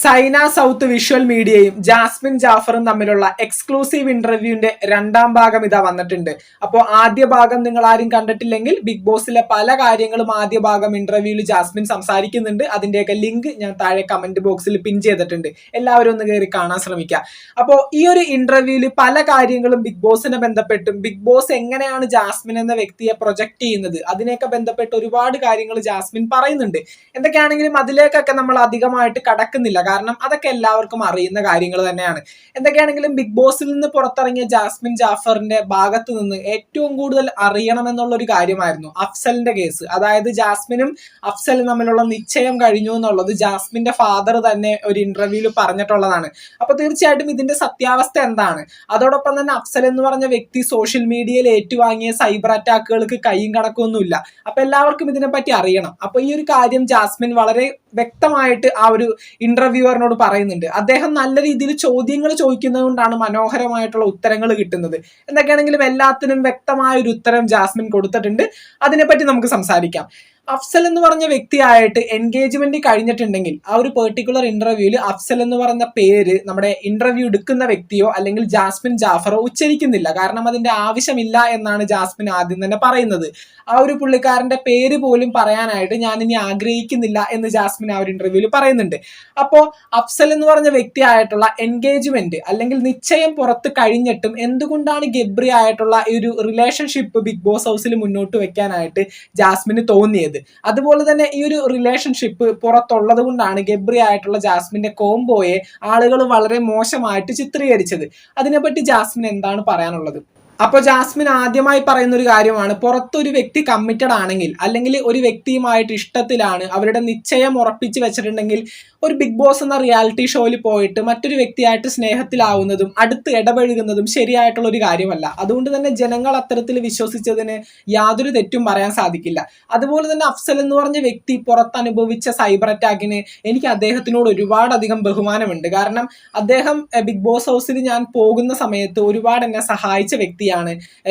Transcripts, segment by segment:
Saina south visual മീഡിയയും Jasmine ജാഫറും തമ്മിലുള്ള exclusive ഇന്റർവ്യൂവിന്റെ രണ്ടാം ഭാഗം ഇതാ വന്നിട്ടുണ്ട്. അപ്പോൾ ആദ്യ ഭാഗം നിങ്ങൾ ആരും കണ്ടിട്ടില്ലെങ്കിൽ ബിഗ് ബോസിലെ പല കാര്യങ്ങളും ആദ്യ ഭാഗം ഇന്റർവ്യൂവിൽ ജാസ്മിൻ സംസാരിക്കുന്നുണ്ട്. അതിന്റെയൊക്കെ ലിങ്ക് ഞാൻ താഴെ കമന്റ് ബോക്സിൽ പിൻ ചെയ്തിട്ടുണ്ട്. എല്ലാവരും ഒന്ന് കയറി കാണാൻ ശ്രമിക്കുക. അപ്പോൾ ഈ ഒരു ഇന്റർവ്യൂവിൽ പല കാര്യങ്ങളും ബിഗ് ബോസിനെ ബന്ധപ്പെട്ടും ബിഗ് ബോസ് എങ്ങനെയാണ് ജാസ്മിൻ എന്ന വ്യക്തിയെ പ്രൊജക്ട് ചെയ്യുന്നത് അതിനെയൊക്കെ ബന്ധപ്പെട്ട് ഒരുപാട് കാര്യങ്ങൾ ജാസ്മിൻ പറയുന്നുണ്ട്. എന്തൊക്കെയാണെങ്കിലും അതിലേക്കൊക്കെ നമ്മൾ അധികമായിട്ട് കടക്കുന്നില്ല, കാരണം അതൊക്കെ എല്ലാവർക്കും അറിയുന്ന കാര്യങ്ങൾ തന്നെയാണ്. എന്തൊക്കെയാണെങ്കിലും ബിഗ് ബോസിൽ നിന്ന് പുറത്തിറങ്ങിയ ജാസ്മിൻ ജാഫറിന്റെ ഭാഗത്ത് നിന്ന് ഏറ്റവും കൂടുതൽ അറിയണം എന്നുള്ള ഒരു കാര്യമായിരുന്നു അഫ്സലിന്റെ കേസ്. അതായത് ജാസ്മിനും അഫ്സലും തമ്മിലുള്ള നിശ്ചയം കഴിഞ്ഞു എന്നുള്ളത് ജാസ്മിന്റെ ഫാദർ തന്നെ ഒരു ഇന്റർവ്യൂവിൽ പറഞ്ഞിട്ടുള്ളതാണ്. അപ്പൊ തീർച്ചയായിട്ടും ഇതിന്റെ സത്യാവസ്ഥ എന്താണ്? അതോടൊപ്പം തന്നെ അഫ്സൽ എന്ന് പറഞ്ഞ വ്യക്തി സോഷ്യൽ മീഡിയയിൽ ഏറ്റുവാങ്ങിയ സൈബർ അറ്റാക്കുകൾക്ക് കൈയും കണക്കൊന്നുമില്ല. അപ്പൊ എല്ലാവർക്കും ഇതിനെപ്പറ്റി അറിയണം. അപ്പൊ ഈ ഒരു കാര്യം ജാസ്മിൻ വളരെ വ്യക്തമായിട്ട് ആ ഒരു ഇന്റർവ്യൂവറിനോട് പറയുന്നുണ്ട്. അദ്ദേഹം നല്ല രീതിയിൽ ചോദ്യങ്ങൾ ചോദിക്കുന്നത് കൊണ്ടാണ് മനോഹരമായിട്ടുള്ള ഉത്തരങ്ങൾ കിട്ടുന്നത്. എന്തൊക്കെയാണെങ്കിലും എല്ലാത്തിനും വ്യക്തമായ ഒരു ഉത്തരം ജാസ്മിൻ കൊടുത്തിട്ടുണ്ട്. അതിനെപ്പറ്റി നമുക്ക് സംസാരിക്കാം. അഫ്സൽ എന്ന് പറഞ്ഞ വ്യക്തിയായിട്ട് എൻഗേജ്മെന്റ് കഴിഞ്ഞിട്ടുണ്ടെങ്കിൽ ആ ഒരു പെർട്ടിക്കുലർ ഇന്റർവ്യൂവിൽ അഫ്സൽ എന്ന് പറഞ്ഞ പേര് നമ്മുടെ ഇന്റർവ്യൂ എടുക്കുന്ന വ്യക്തിയോ അല്ലെങ്കിൽ ജാസ്മിൻ ജാഫറോ ഉച്ചരിക്കുന്നില്ല. കാരണം അതിന്റെ ആവശ്യമില്ല എന്നാണ് ജാസ്മിൻ ആദ്യം തന്നെ പറയുന്നത്. ആ ഒരു പുള്ളിക്കാരന്റെ പേര് പോലും പറയാനായിട്ട് ഞാൻ ഇനി ആഗ്രഹിക്കുന്നില്ല എന്ന് ജാസ്മിൻ ആ ഒരു ഇന്റർവ്യൂവിൽ പറയുന്നുണ്ട്. അപ്പോ അഫ്സൽ എന്ന് പറഞ്ഞ വ്യക്തിയായിട്ടുള്ള എൻഗേജ്മെന്റ് അല്ലെങ്കിൽ നിശ്ചയം പുറത്ത് കഴിഞ്ഞിട്ടും എന്തുകൊണ്ടാണ് ഗബ്രി ആയിട്ടുള്ള ഈ ഒരു റിലേഷൻഷിപ്പ് ബിഗ് ബോസ് ഹൗസിൽ മുന്നോട്ട് വെക്കാനായിട്ട് ജാസ്മിന് തോന്നിയത്? അതുപോലെ തന്നെ ഈ ഒരു റിലേഷൻഷിപ്പ് പുറത്തുള്ളത് കൊണ്ടാണ് ഗബ്രി ആയിട്ടുള്ള ജാസ്മിന്റെ കോംബോയെ ആളുകൾ വളരെ മോശമായിട്ട് ചിത്രീകരിച്ചത്. അതിനെപ്പറ്റി ജാസ്മിൻ എന്താണ് പറയാനുള്ളത്? അപ്പൊ ജാസ്മിൻ ആദ്യമായി പറയുന്ന ഒരു കാര്യമാണ്, പുറത്തൊരു വ്യക്തി കമ്മിറ്റഡ് ആണെങ്കിൽ അല്ലെങ്കിൽ ഒരു വ്യക്തിയുമായിട്ട് ഇഷ്ടത്തിലാണ്, അവരുടെ നിശ്ചയം ഉറപ്പിച്ച് വെച്ചിട്ടുണ്ടെങ്കിൽ ഒരു ബിഗ് ബോസ് എന്ന റിയാലിറ്റി ഷോയിൽ പോയിട്ട് മറ്റൊരു വ്യക്തിയായിട്ട് സ്നേഹത്തിലാവുന്നതും അടുത്ത് ഇടപഴകുന്നതും ശരിയായിട്ടുള്ള ഒരു കാര്യമല്ല. അതുകൊണ്ട് തന്നെ ജനങ്ങൾ അത്തരത്തിൽ വിശ്വസിച്ചതിന് യാതൊരു തെറ്റും പറയാൻ സാധിക്കില്ല. അതുപോലെ തന്നെ അഫ്സൽ എന്ന് പറഞ്ഞ വ്യക്തി പുറത്തനുഭവിച്ച സൈബർ അറ്റാക്കിന് എനിക്ക് അദ്ദേഹത്തിനോട് ഒരുപാടധികം ബഹുമാനമുണ്ട്. കാരണം അദ്ദേഹം ബിഗ് ബോസ് ഹൗസിൽ ഞാൻ പോകുന്ന സമയത്ത് ഒരുപാട് എന്നെ സഹായിച്ച വ്യക്തിയാണ്.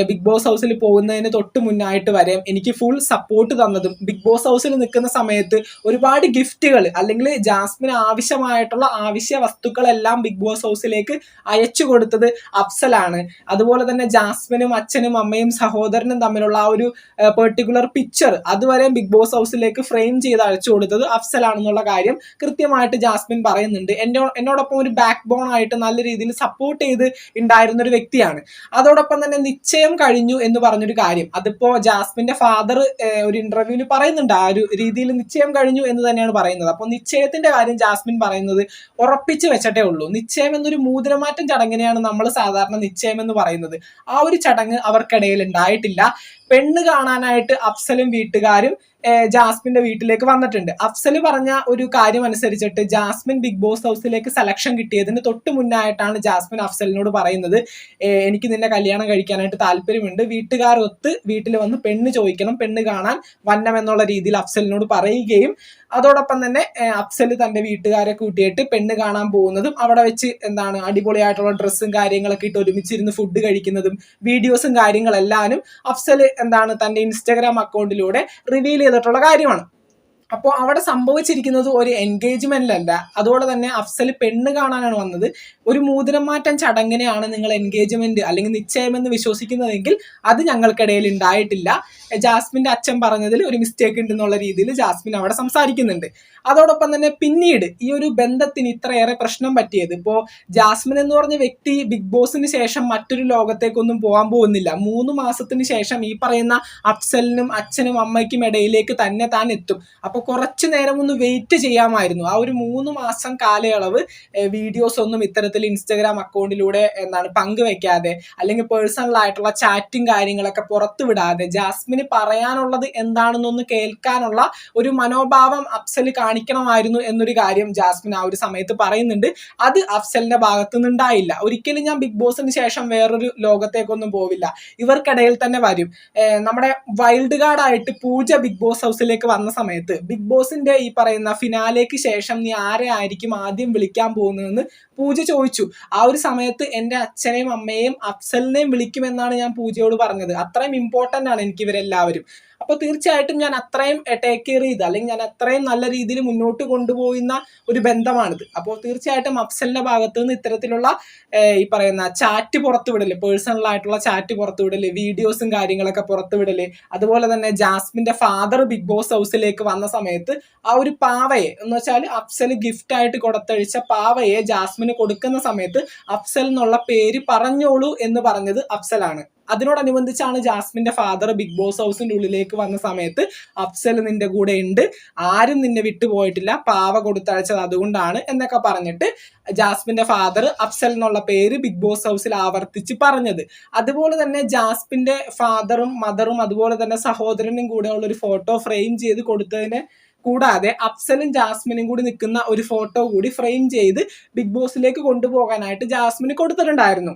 ബിഗ് ബോസ് ഹൗസിൽ പോകുന്നതിന് തൊട്ട് മുന്നായിട്ട് വരെ എനിക്ക് ഫുൾ സപ്പോർട്ട് തന്നതും ബിഗ് ബോസ് ഹൗസിൽ നിൽക്കുന്ന സമയത്ത് ഒരുപാട് ഗിഫ്റ്റുകൾ അല്ലെങ്കിൽ ജാസ്മിന് ആവശ്യമായിട്ടുള്ള ആവശ്യ വസ്തുക്കളെല്ലാം ബിഗ് ബോസ് ഹൗസിലേക്ക് അയച്ചു കൊടുത്തത് അഫ്സലാണ്. അതുപോലെ തന്നെ ജാസ്മിനും അച്ഛനും അമ്മയും സഹോദരനും തമ്മിലുള്ള ആ ഒരു പെർട്ടിക്കുലർ പിക്ചർ അതുവരെ ബിഗ് ബോസ് ഹൗസിലേക്ക് ഫ്രെയിം ചെയ്ത് അയച്ചു കൊടുത്തത് അഫ്സലാണെന്നുള്ള കാര്യം കൃത്യമായിട്ട് ജാസ്മിൻ പറയുന്നുണ്ട്. എന്നോടൊപ്പം ഒരു ബാക്ക് ബോൺ ആയിട്ട് നല്ല രീതിയിൽ സപ്പോർട്ട് ചെയ്ത് ഉണ്ടായിരുന്ന ഒരു വ്യക്തിയാണ്. അതോടൊപ്പം തന്നെ നിശ്ചയം കഴിഞ്ഞു എന്ന് പറഞ്ഞൊരു കാര്യം അതിപ്പോ ജാസ്മിന്റെ ഫാദർ ഒരു ഇന്റർവ്യൂവിൽ പറയുന്നുണ്ട്. ആ ഒരു രീതിയിൽ നിശ്ചയം കഴിഞ്ഞു എന്ന് തന്നെയാണ് പറയുന്നത്. അപ്പോൾ നിശ്ചയത്തിന്റെ കാര്യം ജാസ്മിൻ പറയുന്നത് ഉറപ്പിച്ചു വെച്ചിട്ടേ ഉള്ളൂ. നിശ്ചയം എന്നൊരു മൂതിരമാറ്റം ചടങ്ങിനെയാണ് നമ്മൾ സാധാരണ നിശ്ചയം എന്ന് പറയുന്നത്. ആ ഒരു ചടങ്ങ് അവർക്കിടയിൽ ഉണ്ടായിട്ടില്ല. പെണ്ണ് കാണാനായിട്ട് അഫ്സലും വീട്ടുകാരും ജാസ്മിന്റെ വീട്ടിലേക്ക് വന്നിട്ടുണ്ട്. അഫ്സൽ പറഞ്ഞ ഒരു കാര്യം അനുസരിച്ചിട്ട് ജാസ്മിൻ ബിഗ് ബോസ് ഹൗസിലേക്ക് സെലക്ഷൻ കിട്ടിയതിന് തൊട്ട് മുന്നായിട്ടാണ് ജാസ്മിൻ അഫ്സലിനോട് പറയുന്നത്, എനിക്ക് നിന്നെ കല്യാണം കഴിക്കാനായിട്ട് താല്പര്യമുണ്ട്, വീട്ടുകാരൊത്ത് വീട്ടിൽ വന്ന് പെണ്ണ് ചോദിക്കണം, പെണ്ണ് കാണാൻ വന്നം എന്നുള്ള രീതിയിൽ അഫ്സലിനോട് പറയുകയും അതോടൊപ്പം തന്നെ അഫ്സൽ തന്റെ വീട്ടുകാരെ കൂട്ടിയിട്ട് പെണ്ണ് കാണാൻ പോകുന്നതും അവിടെ വെച്ച് അടിപൊളിയായിട്ടുള്ള ഡ്രസ്സും കാര്യങ്ങളൊക്കെ ഇട്ട് ഒരുമിച്ചിരുന്ന് ഫുഡ് കഴിക്കുന്നതും വീഡിയോസും കാര്യങ്ങളെല്ലാനും അഫ്സൽ തന്റെ ഇൻസ്റ്റാഗ്രാം അക്കൗണ്ടിലൂടെ റിവീൽ ചെയ്തിട്ടുള്ള കാര്യമാണ്. അപ്പോൾ അവിടെ സംഭവിച്ചിരിക്കുന്നത് ഒരു എൻഗേജ്മെന്റിലല്ല. അതുപോലെ തന്നെ അഫ്സൽ പെണ്ണ് കാണാനാണ് വന്നത്. ഒരു മൂതിരം മാറ്റം ചടങ്ങിനെയാണ് നിങ്ങൾ എൻഗേജ്മെന്റ് അല്ലെങ്കിൽ നിശ്ചയം എന്ന് വിശ്വസിക്കുന്നതെങ്കിൽ അത് ഞങ്ങൾക്കിടയിൽ ഉണ്ടായിട്ടില്ല. ജാസ്മിന്റെ അച്ഛൻ പറഞ്ഞതിൽ ഒരു മിസ്റ്റേക്ക് ഉണ്ടെന്നുള്ള രീതിയിൽ ജാസ്മിൻ അവിടെ സംസാരിക്കുന്നുണ്ട്. അതോടൊപ്പം തന്നെ പിന്നീട് ഈ ഒരു ബന്ധത്തിന് ഇത്രയേറെ പ്രശ്നം പറ്റിയത് ഇപ്പോൾ ജാസ്മിൻ എന്ന് പറഞ്ഞ വ്യക്തി ബിഗ് ബോസിന് ശേഷം മറ്റൊരു ലോകത്തേക്കൊന്നും പോകാൻ പോകുന്നില്ല. 3 മാസത്തിന് ശേഷം ഈ പറയുന്ന അഫ്സലിനും അച്ഛനും അമ്മയ്ക്കും ഇടയിലേക്ക് തന്നെ താൻ എത്തും. അപ്പൊ കുറച്ചു നേരം ഒന്ന് വെയിറ്റ് ചെയ്യാമായിരുന്നു. ആ ഒരു 3 മാസം കാലയളവ് വീഡിയോസ് ഒന്നും ഇത്തരത്തിൽ ഇൻസ്റ്റാഗ്രാം അക്കൗണ്ടിലൂടെ പങ്കുവെക്കാതെ അല്ലെങ്കിൽ പേഴ്സണൽ ആയിട്ടുള്ള ചാറ്റും കാര്യങ്ങളൊക്കെ പുറത്തു വിടാതെ ജാസ്മിന് പറയാനുള്ളത് എന്താണെന്നൊന്ന് കേൾക്കാനുള്ള ഒരു മനോഭാവം അഫ്സൽ കാണിക്കണമായിരുന്നു എന്നൊരു കാര്യം ജാസ്മിൻ ആ ഒരു സമയത്ത് പറയുന്നുണ്ട്. അത് അഫ്സലിന്റെ ഭാഗത്തു നിന്നുണ്ടായില്ല. ഒരിക്കലും ഞാൻ ബിഗ് ബോസിന് ശേഷം വേറൊരു ലോകത്തേക്കൊന്നും പോവില്ല, ഇവർക്കിടയിൽ തന്നെ വരും. നമ്മുടെ വൈൽഡ് കാർഡ് ആയിട്ട് പൂജ ബിഗ് ബോസ് ഹൗസിലേക്ക് വന്ന സമയത്ത് ബിഗ് ബോസിന്റെ ഈ പറയുന്ന ഫിനാലേക്ക് ശേഷം നീ ആരെ ആയിരിക്കും ആദ്യം വിളിക്കാൻ പോകുന്നതെന്ന് പൂജ ചോദിച്ചു. ആ ഒരു സമയത്ത് എൻ്റെ അച്ഛനെയും അമ്മയെയും അഫ്സലിനെയും വിളിക്കുമെന്നാണ് ഞാൻ പൂജയോട് പറഞ്ഞത്. അത്രയും ഇമ്പോർട്ടൻ്റ് ആണ് എനിക്ക് ഇവരെല്ലാവരും. അപ്പോൾ തീർച്ചയായിട്ടും ഞാൻ അത്രയും ടേക്ക് കെയർ ചെയ്ത് അല്ലെങ്കിൽ ഞാൻ അത്രയും നല്ല രീതിയിൽ മുന്നോട്ട് കൊണ്ടുപോകുന്ന ഒരു ബന്ധമാണിത്. അപ്പോൾ തീർച്ചയായിട്ടും അഫ്സലിന്റെ ഭാഗത്ത് നിന്ന് ഇത്തരത്തിലുള്ള ഈ പറയുന്ന ചാറ്റ് പുറത്തുവിടല്, പേഴ്സണൽ ആയിട്ടുള്ള ചാറ്റ് പുറത്തുവിടല്, വീഡിയോസും കാര്യങ്ങളൊക്കെ പുറത്തുവിടല്, അതുപോലെ തന്നെ ജാസ്മിന്റെ ഫാദർ ബിഗ് ബോസ് ഹൗസിലേക്ക് വന്ന സമയത്ത് ആ ഒരു പാവയെ എന്ന് വെച്ചാൽ അഫ്സൽ ഗിഫ്റ്റ് ആയിട്ട് കൊടുത്തഴിച്ച പാവയെ ജാസ്മിന് കൊടുക്കുന്ന സമയത്ത് അഫ്സൽ എന്നുള്ള പേര് പറഞ്ഞോളൂ എന്ന് പറഞ്ഞത് അഫ്സലാണ്. അതിനോടനുബന്ധിച്ചാണ് ജാസ്മിന്റെ ഫാദർ ബിഗ് ബോസ് ഹൗസിന്റെ ഉള്ളിലേക്ക് വന്ന സമയത്ത് അഫ്സൽ നിന്റെ കൂടെ ഉണ്ട്, ആരും നിന്നെ വിട്ടുപോയിട്ടില്ല, പാവ കൊടുത്തയച്ചത് അതുകൊണ്ടാണ് എന്നൊക്കെ പറഞ്ഞിട്ട് ജാസ്മിന്റെ ഫാദർ അഫ്സൽ എന്നുള്ള പേര് ബിഗ് ബോസ് ഹൗസിൽ ആവർത്തിച്ച് പറഞ്ഞത്. അതുപോലെ തന്നെ ജാസ്മിന്റെ ഫാദറും മദറും അതുപോലെ തന്നെ സഹോദരനും കൂടെ ഉള്ള ഒരു ഫോട്ടോ ഫ്രെയിം ചെയ്ത് കൊടുത്തതിന് കൂടാതെ അഫ്സലും ജാസ്മിനും കൂടി നിൽക്കുന്ന ഒരു ഫോട്ടോ കൂടി ഫ്രെയിം ചെയ്ത് ബിഗ് ബോസിലേക്ക് കൊണ്ടുപോകാനായിട്ട് ജാസ്മിന് കൊടുത്തിട്ടുണ്ടായിരുന്നു.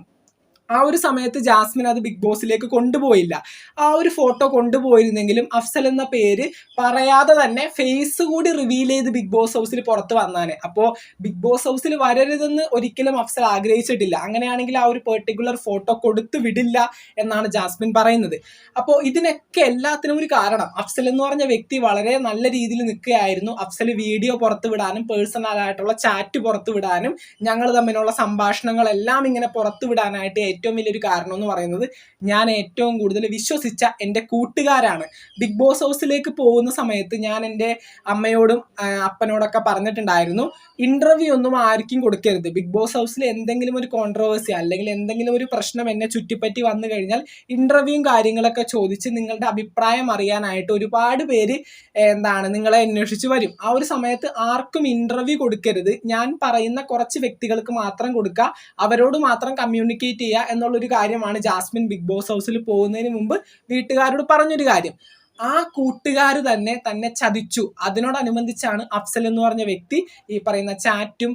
ആ ഒരു സമയത്ത് ജാസ്മിൻ അത് ബിഗ് ബോസിലേക്ക് കൊണ്ടുപോയില്ല. ആ ഒരു ഫോട്ടോ കൊണ്ടുപോയിരുന്നെങ്കിലും അഫ്സൽ എന്ന പേര് പറയാതെ തന്നെ ഫേസ് കൂടി റിവീൽ ചെയ്ത് ബിഗ് ബോസ് ഹൗസിൽ പുറത്ത് വന്നാണ്. അപ്പോൾ ബിഗ് ബോസ് ഹൗസിൽ വരരുതെന്ന് ഒരിക്കലും അഫ്സൽ ആഗ്രഹിച്ചിട്ടില്ല. അങ്ങനെയാണെങ്കിൽ ആ ഒരു പെർട്ടിക്കുലർ ഫോട്ടോ കൊടുത്തു വിടില്ല എന്നാണ് ജാസ്മിൻ പറയുന്നത്. അപ്പോൾ ഇതിനൊക്കെ എല്ലാത്തിനും ഒരു കാരണം അഫ്സൽ എന്ന് പറഞ്ഞ വ്യക്തി വളരെ നല്ല രീതിയിൽ നിൽക്കുകയായിരുന്നു. അഫ്സൽ വീഡിയോ പുറത്തു വിടാനും പേഴ്സണൽ ആയിട്ടുള്ള ചാറ്റ് പുറത്തു വിടാനും ഞങ്ങൾ തമ്മിലുള്ള സംഭാഷണങ്ങളെല്ലാം ഇങ്ങനെ പുറത്തു വിടാനായിട്ട് ഏറ്റവും വലിയൊരു കാരണം എന്ന് പറയുന്നത് ഞാൻ ഏറ്റവും കൂടുതൽ വിശ്വസിച്ച എൻ്റെ കൂട്ടുകാരാണ്. ബിഗ് ബോസ് ഹൗസിലേക്ക് പോകുന്ന സമയത്ത് ഞാൻ എൻ്റെ അമ്മയോടും അപ്പനോടൊക്കെ പറഞ്ഞിട്ടുണ്ടായിരുന്നു, ഇന്റർവ്യൂ ഒന്നും ആർക്കും കൊടുക്കരുത്. ബിഗ് ബോസ് ഹൗസിൽ എന്തെങ്കിലും ഒരു കോൺട്രവേഴ്സി അല്ലെങ്കിൽ എന്തെങ്കിലും ഒരു പ്രശ്നം എന്നെ ചുറ്റിപ്പറ്റി വന്നു കഴിഞ്ഞാൽ ഇന്റർവ്യൂവും കാര്യങ്ങളൊക്കെ ചോദിച്ച് നിങ്ങളുടെ അഭിപ്രായം അറിയാനായിട്ട് ഒരുപാട് പേര് നിങ്ങളെ അന്വേഷിച്ച് വരും. ആ ഒരു സമയത്ത് ആർക്കും ഇന്റർവ്യൂ കൊടുക്കരുത്, ഞാൻ പറയുന്ന കുറച്ച് വ്യക്തികൾക്ക് മാത്രം കൊടുക്കുക, അവരോട് മാത്രം കമ്മ്യൂണിക്കേറ്റ് ചെയ്യുക എന്നുള്ളൊരു കാര്യമാണ് ജാസ്മിൻ ബിഗ് ബോസ് ഹൗസിൽ പോകുന്നതിന് മുമ്പ് വീട്ടുകാരോട് പറഞ്ഞൊരു കാര്യം. ആ കൂട്ടുകാർ തന്നെ ചതിച്ചു. അതിനോടനുബന്ധിച്ചാണ് അഫ്സൽ എന്ന് പറഞ്ഞ വ്യക്തി ഈ പറയുന്ന ചാറ്റും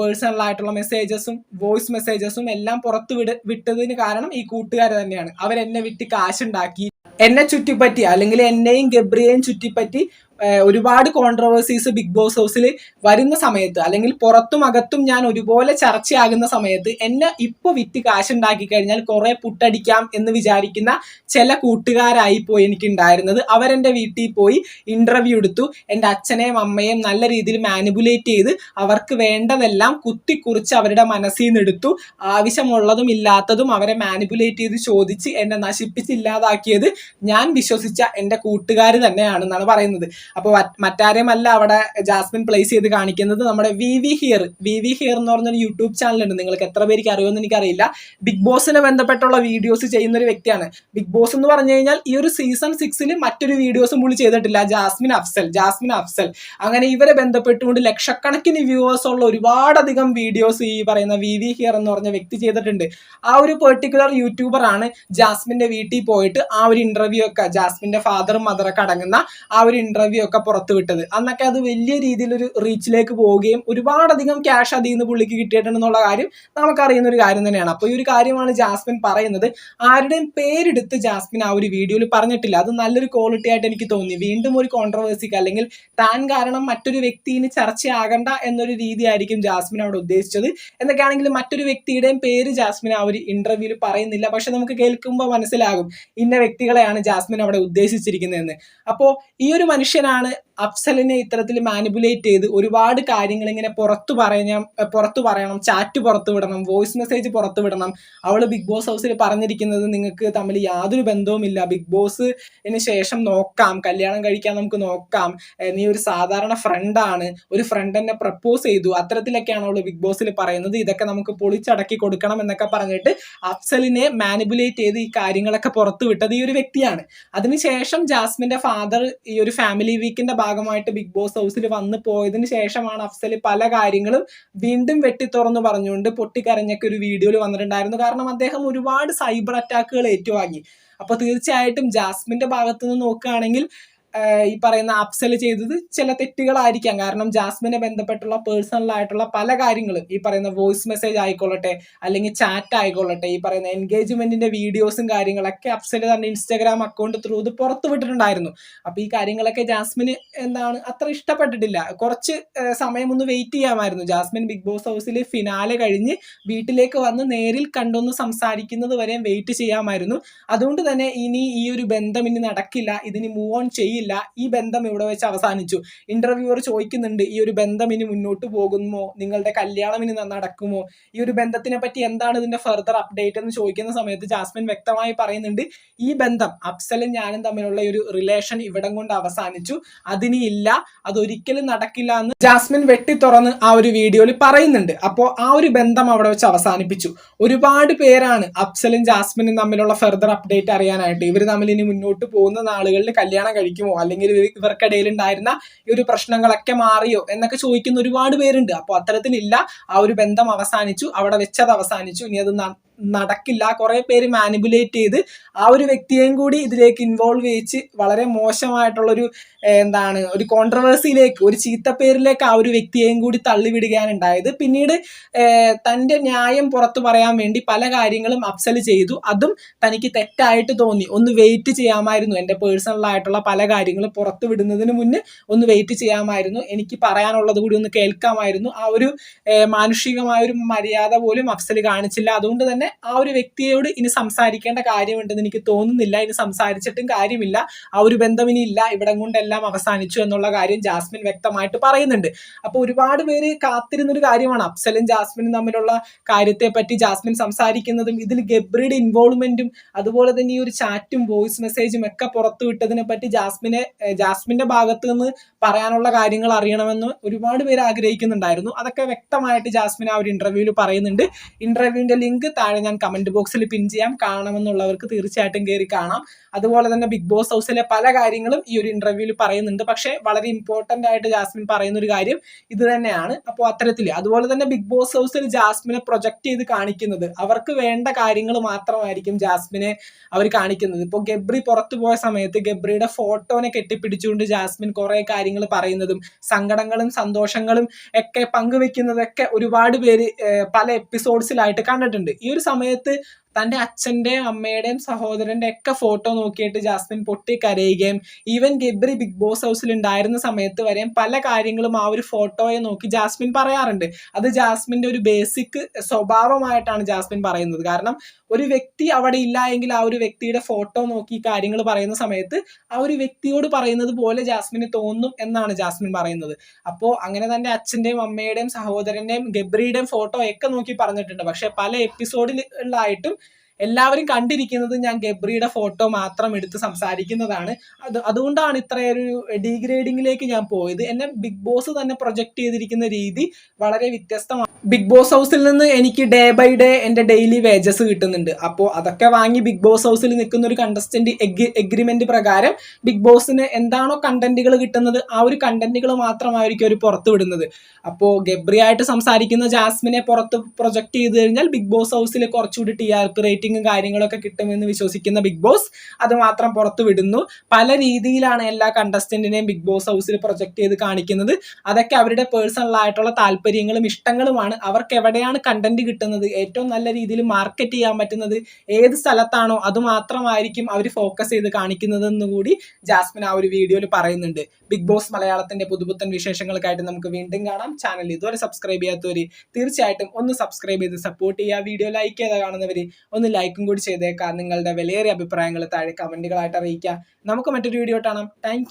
പേഴ്സണൽ ആയിട്ടുള്ള മെസ്സേജസും വോയിസ് മെസ്സേജസും എല്ലാം പുറത്തു വിട്ടതിന് കാരണം ഈ കൂട്ടുകാർ തന്നെയാണ്. അവരെന്നെ വിട്ട് കാശുണ്ടാക്കി, എന്നെ ചുറ്റിപ്പറ്റി അല്ലെങ്കിൽ എന്നെയും ഗബ്രിയെയും ചുറ്റിപ്പറ്റി ഒരുപാട് കോൺട്രവേഴ്സീസ് ബിഗ് ബോസ് ഹൗസിൽ വരുന്ന സമയത്ത് അല്ലെങ്കിൽ പുറത്തും അകത്തും ഞാൻ ഒരുപോലെ ചർച്ചയാകുന്ന സമയത്ത് എന്നെ ഇപ്പോൾ വിറ്റ് കാശുണ്ടാക്കി കഴിഞ്ഞാൽ കുറെ പുട്ടടിക്കാം എന്ന് വിചാരിക്കുന്ന ചില കൂട്ടുകാരായി പോയി എനിക്കുണ്ടായിരുന്നത്. അവരെൻ്റെ വീട്ടിൽ പോയി ഇന്റർവ്യൂ എടുത്തു, എൻ്റെ അച്ഛനെയും അമ്മയെയും നല്ല രീതിയിൽ മാനിപ്പുലേറ്റ് ചെയ്ത് അവർക്ക് വേണ്ടതെല്ലാം കുത്തിക്കുറിച്ച് അവരുടെ മനസ്സിൽ നിന്ന് എടുത്തു. ആവശ്യമുള്ളതും ഇല്ലാത്തതും അവരെ മാനിപ്പുലേറ്റ് ചെയ്ത് ചോദിച്ച് എന്നെ നശിപ്പിച്ചില്ലാതാക്കിയത് ഞാൻ വിശ്വസിച്ച എൻ്റെ കൂട്ടുകാർ തന്നെയാണെന്നാണ് പറയുന്നത്. അപ്പോൾ മറ്റാരെയുമല്ല അവിടെ ജാസ്മിൻ പ്ലേസ് ചെയ്ത് കാണിക്കുന്നത്, നമ്മുടെ വി വി ഹിയർ എന്ന് പറഞ്ഞൊരു യൂട്യൂബ് ചാനലുണ്ട്. നിങ്ങൾക്ക് എത്ര പേർക്ക് അറിയുമെന്ന് എനിക്കറിയില്ല. ബിഗ് ബോസിനെ ബന്ധപ്പെട്ടുള്ള വീഡിയോസ് ചെയ്യുന്ന ഒരു വ്യക്തിയാണ്. ബിഗ് ബോസ് എന്ന് പറഞ്ഞു കഴിഞ്ഞാൽ ഈ ഒരു സീസൺ 6 മറ്റൊരു വീഡിയോസും പുള്ളി ചെയ്തിട്ടില്ല. ജാസ്മിൻ അഫ്സൽ അങ്ങനെ ഇവരെ ബന്ധപ്പെട്ടുകൊണ്ട് ലക്ഷക്കണക്കിന് വ്യൂവേഴ്സ് ഉള്ള ഒരുപാടധികം വീഡിയോസ് ഈ പറയുന്ന വി വി ഹിയർ എന്ന് പറഞ്ഞ വ്യക്തി ചെയ്തിട്ടുണ്ട്. ആ ഒരു പെർട്ടിക്കുലർ യൂട്യൂബറാണ് ജാസ്മിന്റെ വീട്ടിൽ പോയിട്ട് ആ ഒരു ഇന്റർവ്യൂ ഒക്കെ ജാസ്മിന്റെ ഫാദറും മദറൊക്കെ അടങ്ങുന്ന ആ ഒരു ഇന്റർവ്യൂ ഒക്കെ പുറത്തുവിട്ടത്. അന്നൊക്കെ അത് വലിയ രീതിയിലൊരു റീച്ചിലേക്ക് പോവുകയും ഒരുപാടധികം ക്യാഷ് അതിൽ നിന്ന് പുള്ളിക്ക് കിട്ടിയിട്ടുണ്ടെന്നുള്ള കാര്യം നമുക്കറിയുന്ന ഒരു കാര്യം തന്നെയാണ്. അപ്പോൾ ഈ ഒരു കാര്യമാണ് ജാസ്മിൻ പറയുന്നത്. ആരുടെയും പേരെടുത്ത് ജാസ്മിൻ ആ ഒരു വീഡിയോയിൽ പറഞ്ഞിട്ടില്ല. അത് നല്ലൊരു ക്വാളിറ്റി ആയിട്ട് എനിക്ക് തോന്നി. വീണ്ടും ഒരു കോൺട്രവേഴ്സിക്ക് അല്ലെങ്കിൽ താൻ കാരണം മറ്റൊരു വ്യക്തിന് ചർച്ചയാകണ്ട എന്നൊരു രീതിയായിരിക്കും ജാസ്മിൻ അവിടെ ഉദ്ദേശിച്ചത്. എന്നൊക്കെയാണെങ്കിലും മറ്റൊരു വ്യക്തിയുടെയും പേര് ജാസ്മിൻ ആ ഒരു ഇന്റർവ്യൂവിൽ പറയുന്നില്ല. പക്ഷെ നമുക്ക് കേൾക്കുമ്പോൾ മനസ്സിലാകും ഇന്ന വ്യക്തികളെയാണ് ജാസ്മിൻ അവിടെ ഉദ്ദേശിച്ചിരിക്കുന്നതെന്ന്. അപ്പോൾ ഈ ഒരു മനുഷ്യനാണ് അഫ്സലിനെ ഇത്തരത്തിൽ മാനിപ്പുലേറ്റ് ചെയ്ത് ഒരുപാട് കാര്യങ്ങൾ ഇങ്ങനെ പുറത്തു പറയണം, ചാറ്റ് പുറത്തു വിടണം, വോയിസ് മെസ്സേജ് പുറത്തു വിടണം. അവള് ബിഗ് ബോസ് ഹൗസിൽ പറഞ്ഞിരിക്കുന്നത് നിങ്ങൾക്ക് തമ്മിൽ യാതൊരു ബന്ധവുമില്ല, ബിഗ് ബോസിന് ശേഷം നോക്കാം, കല്യാണം കഴിക്കാൻ നമുക്ക് നോക്കാം, നീ ഒരു സാധാരണ ഫ്രണ്ടാണ്, ഒരു ഫ്രണ്ട് എന്നെ പ്രപ്പോസ് ചെയ്തു, അത്തരത്തിലൊക്കെയാണ് അവള് ബിഗ് ബോസിൽ പറയുന്നത്. ഇതൊക്കെ നമുക്ക് പൊളിച്ചടക്കി കൊടുക്കണം എന്നൊക്കെ പറഞ്ഞിട്ട് അഫ്സലിനെ മാനിപ്പുലേറ്റ് ചെയ്ത് ഈ കാര്യങ്ങളൊക്കെ പുറത്തു വിട്ടത് ഈ ഒരു വ്യക്തിയാണ്. അതിനുശേഷം ജാസ്മിന്റെ ഫാദർ ഈ ഒരു ഫാമിലി വീക്കിന്റെ ഭാഗമായിട്ട് ബിഗ് ബോസ് ഹൗസിൽ വന്ന് പോയതിന് ശേഷമാണ് അഫ്സൽ പല കാര്യങ്ങളും വീണ്ടും വെട്ടിത്തുറന്ന് പറഞ്ഞുകൊണ്ട് പൊട്ടിക്കരഞ്ഞൊക്കെ ഒരു വീഡിയോയിൽ വന്നിട്ടുണ്ടായിരുന്നു. കാരണം അദ്ദേഹം ഒരുപാട് സൈബർ അറ്റാക്കുകൾ ഏറ്റുവാങ്ങി. അപ്പോൾ തീർച്ചയായിട്ടും ജാസ്മിന്റെ ഭാഗത്ത് നിന്ന് നോക്കുകയാണെങ്കിൽ ഈ പറയുന്ന അപ്സൽ ചെയ്തത് ചില തെറ്റുകളായിരിക്കാം. കാരണം ജാസ്മിനെ ബന്ധപ്പെട്ടുള്ള പേഴ്സണൽ ആയിട്ടുള്ള പല കാര്യങ്ങളും, ഈ പറയുന്ന വോയിസ് മെസ്സേജ് ആയിക്കൊള്ളട്ടെ, അല്ലെങ്കിൽ ചാറ്റ് ആയിക്കൊള്ളട്ടെ, ഈ പറയുന്ന എൻഗേജ്മെന്റിന്റെ വീഡിയോസും കാര്യങ്ങളൊക്കെ അപ്സൽ തന്നെ ഇൻസ്റ്റാഗ്രാം അക്കൗണ്ട് ത്രൂ ഇത് പുറത്തു വിട്ടിട്ടുണ്ടായിരുന്നു. അപ്പൊ ഈ കാര്യങ്ങളൊക്കെ ജാസ്മിന് അത്ര ഇഷ്ടപ്പെട്ടിട്ടില്ല. കുറച്ച് സമയം ഒന്ന് വെയിറ്റ് ചെയ്യാമായിരുന്നു. ജാസ്മിൻ ബിഗ് ബോസ് ഹൗസിൽ ഫിനാലെ കഴിഞ്ഞ് വീട്ടിലേക്ക് വന്ന് നേരിൽ കണ്ടൊന്ന് സംസാരിക്കുന്നത് വരെ വെയിറ്റ് ചെയ്യാമായിരുന്നു. അതുകൊണ്ട് തന്നെ ഇനി ഈ ഒരു ബന്ധം ഇനി നടക്കില്ല, ഇതിന് മൂവ് ഓൺ ചെയ്യില്ല, ഈ ബന്ധം ഇവിടെ വെച്ച് അവസാനിച്ചു. ഇന്റർവ്യൂവർ ചോദിക്കുന്നുണ്ട്, ഈ ഒരു ബന്ധം ഇനി മുന്നോട്ട് പോകുമോ, നിങ്ങളുടെ കല്യാണം ഇനി നടക്കുമോ, ഈ ഒരു ബന്ധത്തിനെ പറ്റി എന്താണ് ഇതിന്റെ ഫർദർ അപ്ഡേറ്റ് എന്ന് ചോദിക്കുന്ന സമയത്ത് ജാസ്മിൻ വ്യക്തമായി പറയുന്നുണ്ട്, ഈ ബന്ധം അഫ്സലും ഞാനും തമ്മിലുള്ള ഒരു റിലേഷൻ ഇവിടം കൊണ്ട് അവസാനിച്ചു, അതിനി ഇല്ല, അതൊരിക്കലും നടക്കില്ല എന്ന് ജാസ്മിൻ വെട്ടി തുറന്ന് ആ ഒരു വീഡിയോയിൽ പറയുന്നുണ്ട്. അപ്പോൾ ആ ഒരു ബന്ധം അവിടെ വെച്ച് അവസാനിപ്പിച്ചു. ഒരുപാട് പേരാണ് അഫ്സലും ജാസ്മിനും തമ്മിലുള്ള ഫർദർ അപ്ഡേറ്റ് അറിയാനായിട്ട്, ഇവർ തമ്മിൽ ഇനി മുന്നോട്ട് പോകുന്ന നാളുകളിൽ കല്യാണം കഴിക്കുമോ, അല്ലെങ്കിൽ ഇവർക്കിടയിൽ ഉണ്ടായിരുന്ന ഈ ഒരു പ്രശ്നങ്ങളൊക്കെ മാറിയോ എന്നൊക്കെ ചോദിക്കുന്ന ഒരുപാട് പേരുണ്ട്. അപ്പോൾ അത്തരത്തിലില്ല, ആ ഒരു ബന്ധം അവസാനിച്ചു, അവിടെ വെച്ചത് അവസാനിച്ചു, ഇനി അത് നടക്കില്ല. കുറെ പേര് മാനിപ്പുലേറ്റ് ചെയ്ത് ആ ഒരു വ്യക്തിയെയും കൂടി ഇതിലേക്ക് ഇൻവോൾവ് ചെയ്യിച്ച് വളരെ മോശമായിട്ടുള്ളൊരു ഒരു കോൺട്രവേഴ്സിയിലേക്ക്, ഒരു ചീത്തപ്പേരിലേക്ക് ആ ഒരു വ്യക്തിയെയും കൂടി തള്ളിവിടുകയാണ് ഉണ്ടായത്. പിന്നീട് തന്റെ ന്യായം പുറത്തു പറയാൻ വേണ്ടി പല കാര്യങ്ങളും അഫ്സൽ ചെയ്തു. അതും തനിക്ക് തെറ്റായിട്ട് തോന്നി. ഒന്ന് വെയിറ്റ് ചെയ്യാമായിരുന്നു, എൻ്റെ പേഴ്സണൽ ആയിട്ടുള്ള പല കാര്യങ്ങളും പുറത്തു വിടുന്നതിന് മുന്നേ ഒന്ന് വെയിറ്റ് ചെയ്യാമായിരുന്നു, എനിക്ക് പറയാനുള്ളത് കൂടി ഒന്ന് കേൾക്കാമായിരുന്നു. ആ ഒരു മാനുഷികമായ ഒരു മര്യാദ പോലും അഫ്സൽ കാണിച്ചില്ല. അതുകൊണ്ട് തന്നെ ആ ഒരു വ്യക്തിയോട് ഇനി സംസാരിക്കേണ്ട കാര്യമുണ്ടെന്ന് എനിക്ക് തോന്നുന്നില്ല. ഇനി സംസാരിച്ചിട്ടും കാര്യമില്ല, ആ ഒരു ബന്ധം ഇനി ഇല്ല, ഇവിടം കൊണ്ടെല്ലാം അവസാനിച്ചു എന്നുള്ള കാര്യം ജാസ്മിൻ വ്യക്തമായിട്ട് പറയുന്നുണ്ട്. അപ്പോൾ ഒരുപാട് പേര് കാത്തിരുന്നൊരു കാര്യമാണ് അഫ്സലും ജാസ്മിനും തമ്മിലുള്ള കാര്യത്തെ പറ്റി ജാസ്മിൻ സംസാരിക്കുന്നതും, ഇതിൽ ഗബ്രിയുടെ ഇൻവോൾവ്മെന്റും അതുപോലെ തന്നെ ഈ ഒരു ചാറ്റും വോയിസ് മെസ്സേജും ഒക്കെ പുറത്തു വിട്ടതിനെ പറ്റി ജാസ്മിന്റെ ഭാഗത്ത് നിന്ന് പറയാനുള്ള കാര്യങ്ങൾ അറിയണമെന്ന് ഒരുപാട് പേര് ആഗ്രഹിക്കുന്നുണ്ടായിരുന്നു. അതൊക്കെ വ്യക്തമായിട്ട് ജാസ്മിൻ ആ ഒരു ഇന്റർവ്യൂവിൽ പറയുന്നുണ്ട്. ഇന്റർവ്യൂവിന്റെ ലിങ്ക് താഴെ ഞാൻ കമന്റ് ബോക്സിൽ പിൻ ചെയ്യാം, കാണണമെന്നുള്ളവർക്ക് തീർച്ചയായിട്ടും കയറി കാണാം. അതുപോലെ തന്നെ ബിഗ് ബോസ് ഹൗസിലെ പല കാര്യങ്ങളും ഈ ഒരു ഇന്റർവ്യൂവിൽ പറയുന്നുണ്ട്. പക്ഷെ വളരെ ഇമ്പോർട്ടന്റ് ആയിട്ട് ജാസ്മിൻ പറയുന്ന ഒരു കാര്യം ഇത് തന്നെയാണ്. അപ്പോൾ അത്തരത്തിൽ അതുപോലെ തന്നെ ബിഗ് ബോസ് ഹൗസിൽ ജാസ്മിനെ പ്രൊജക്ട് ചെയ്ത് കാണിക്കുന്നത്, അവർക്ക് വേണ്ട കാര്യങ്ങൾ മാത്രമായിരിക്കും ജാസ്മിനെ അവർ കാണിക്കുന്നത്. ഇപ്പോൾ ഗബ്രി പുറത്തു പോയ സമയത്ത് ഗബ്രിയുടെ ഫോട്ടോനെ കെട്ടിപ്പിടിച്ചുകൊണ്ട് ജാസ്മിൻ കുറെ കാര്യങ്ങൾ പറയുന്നതും സങ്കടങ്ങളും സന്തോഷങ്ങളും ഒക്കെ പങ്കുവെക്കുന്നതൊക്കെ ഒരുപാട് പേര് പല എപ്പിസോഡ്സിലായിട്ട് കണ്ടിട്ടുണ്ട്. ഈ ഒരു സമയത്ത് തൻ്റെ അച്ഛൻ്റെയും അമ്മയുടെയും സഹോദരൻ്റെ ഒക്കെ ഫോട്ടോ നോക്കിയിട്ട് ജാസ്മിൻ പൊട്ടിക്കരയുകയും, ഈവൻ ഗബ്രി ബിഗ് ബോസ് ഹൗസിൽ ഉണ്ടായിരുന്ന സമയത്ത് വരെയും പല കാര്യങ്ങളും ആ ഒരു ഫോട്ടോയെ നോക്കി ജാസ്മിൻ പറയാറുണ്ട്. അത് ജാസ്മിൻ്റെ ഒരു ബേസിക് സ്വഭാവമായിട്ടാണ് ജാസ്മിൻ പറയുന്നത്. കാരണം ഒരു വ്യക്തി അവിടെ ഇല്ല എങ്കിൽ ആ ഒരു വ്യക്തിയുടെ ഫോട്ടോ നോക്കി കാര്യങ്ങൾ പറയുന്ന സമയത്ത് ആ ഒരു വ്യക്തിയോട് പറയുന്നത് പോലെ ജാസ്മിന് തോന്നും എന്നാണ് ജാസ്മിൻ പറയുന്നത്. അപ്പോൾ അങ്ങനെ തൻ്റെ അച്ഛൻ്റെയും അമ്മയുടെയും സഹോദരൻ്റെയും ഗബ്രിയുടെയും ഫോട്ടോ ഒക്കെ നോക്കി പറഞ്ഞിട്ടുണ്ട്. പക്ഷെ പല എപ്പിസോഡിലായിട്ടും എല്ലാവരും കണ്ടിരിക്കുന്നത് ഞാൻ ഗബ്രിയുടെ ഫോട്ടോ മാത്രം എടുത്ത് സംസാരിക്കുന്നതാണ്. അതുകൊണ്ടാണ് ഇത്രയൊരു ഡീഗ്രേഡിങ്ങിലേക്ക് ഞാൻ പോയത്. എന്നെ ബിഗ് ബോസ് തന്നെ പ്രൊജക്ട് ചെയ്തിരിക്കുന്ന രീതി വളരെ വ്യത്യസ്തമാണ്. ബിഗ് ബോസ് ഹൗസിൽ നിന്ന് എനിക്ക് ഡേ ബൈ ഡേ എൻ്റെ ഡെയിലി വേജസ് കിട്ടുന്നുണ്ട്. അപ്പോൾ അതൊക്കെ വാങ്ങി ബിഗ് ബോസ് ഹൗസിൽ നിൽക്കുന്ന ഒരു കണ്ടസ്റ്റന്റ് എഗ്രിമെന്റ് പ്രകാരം ബിഗ് ബോസിന് എന്താണോ കണ്ടന്റുകൾ കിട്ടുന്നത് ആ ഒരു കണ്ടന്റുകൾ മാത്രമായിരിക്കും അവർ പുറത്തു വിടുന്നത്. അപ്പോൾ ഗബ്രി ആയിട്ട് സംസാരിക്കുന്ന ജാസ്മിനെ പുറത്ത് പ്രൊജക്ട് ചെയ്ത് കഴിഞ്ഞാൽ ബിഗ് ബോസ് ഹൗസിൽ കുറച്ചുകൂടി TRP റേറ്റിംഗും കാര്യങ്ങളൊക്കെ കിട്ടുമെന്ന് വിശ്വസിക്കുന്ന ബിഗ് ബോസ് അത് മാത്രം പുറത്തു വിടുന്നു. പല രീതിയിലാണ് എല്ലാ കണ്ടസ്റ്റന്റിനെയും ബിഗ് ബോസ് ഹൗസിൽ പ്രൊജക്ട് ചെയ്ത് കാണിക്കുന്നത്. അതൊക്കെ അവരുടെ പേഴ്സണൽ ആയിട്ടുള്ള താല്പര്യങ്ങളും ഇഷ്ടങ്ങളുമാണ്. അവർക്ക് എവിടെയാണ് കണ്ടന്റ് കിട്ടുന്നത്, ഏറ്റവും നല്ല രീതിയിൽ മാർക്കറ്റ് ചെയ്യാൻ പറ്റുന്നത് ഏത് സ്ഥലത്താണോ അത് മാത്രമായിരിക്കും അവർ ഫോക്കസ് ചെയ്ത് കാണിക്കുന്നതെന്ന് കൂടി ജാസ്മിൻ ആ ഒരു വീഡിയോയിൽ പറയുന്നുണ്ട്. ബിഗ് ബോസ് മലയാളത്തിന്റെ പുതുപുത്തൻ വിശേഷങ്ങൾക്കായിട്ട് നമുക്ക് വീണ്ടും കാണാം. ചാനൽ ഇതുവരെ സബ്സ്ക്രൈബ് ചെയ്യാത്തവർ തീർച്ചയായിട്ടും ഒന്ന് സബ്സ്ക്രൈബ് ചെയ്ത് സപ്പോർട്ട് ചെയ്യുക. വീഡിയോ ലൈക്ക് ചെയ്ത് കാണുന്നവർ ഒന്ന് ലൈക്കും കൂടി ചെയ്തേക്കാം. നിങ്ങളുടെ വിലയേറിയ അഭിപ്രായങ്ങൾ താഴെ കമന്റുകളായിട്ട് അറിയിക്കുക. നമുക്ക് മറ്റൊരു വീഡിയോ കാണാം. താങ്ക്